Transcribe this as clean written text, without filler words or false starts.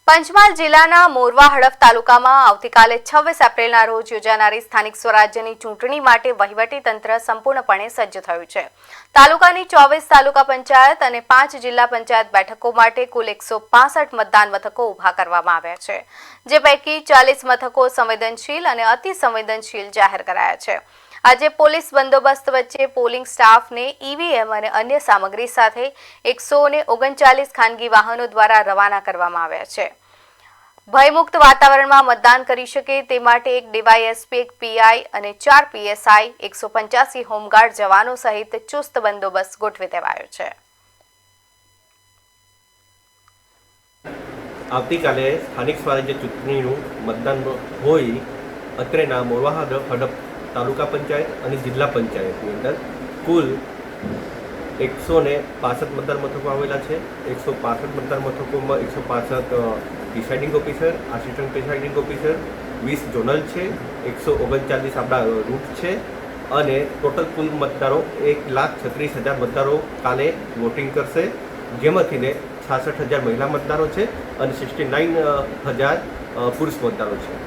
પંચમહાલ જિલ્લાના મોરવા હડફ તાલુકામાં આવતીકાલે 26 એપ્રિલના રોજ યોજાનારી સ્થાનિક સ્વરાજ્યની ચૂંટણી માટે વહીવટીતંત્ર સંપૂર્ણપણે સજ્જ થયું છે। તાલુકાની 24 તાલુકા પંચાયત અને 5 જિલ્લા પંચાયત બેઠકો માટે કુલ 165 મતદાન મથકો ઊભા કરવામાં આવ્યા છે, જે પૈકી 40 મથકો સંવેદનશીલ અને અતિ સંવેદનશીલ જાહેર કરાયા છે। આજે પોલીસ બંદોબસ્ત વચ્ચે પોલિંગ સ્ટાફને ઈવીએમ અને અન્ય સામગ્રી સાથે 139 ખાનગી વાહનો દ્વારા રવાના કરવામાં આવ્યા છે। ભયમુક્ત વાતાવરણમાં મતદાન કરી શકે તે માટે એક ડીવાયએસપી, એક પીઆઈ અને 4 પીએસઆઈ, 185 હોમગાર્ડ જવાનો સહિત ચુસ્ત બંદોબસ્ત ગોઠવી દેવાયો છે। આવતીકાલે સ્થાનિક સ્વરાજ્ય ચૂંટણીનું મતદાન હોય અત્રેના મોરવા હડફ તાલુકા પંચાયત અને જિલ્લા પંચાયતની અંદર કુલ 165 મતદાન મથકો આવેલા છે। 165 મતદાન મથકોમાં 165 presiding officer, assistant presiding officer, 20 zonal છે, 139 આપણા રૂટ છે અને ટોટલ કુલ મતદારો 1,36,000 મતદારો કાલે વોટિંગ કરશે, જેમાંથીને 66,000 મહિલા મતદારો છે અને 69,000 પુરુષ મતદારો છે।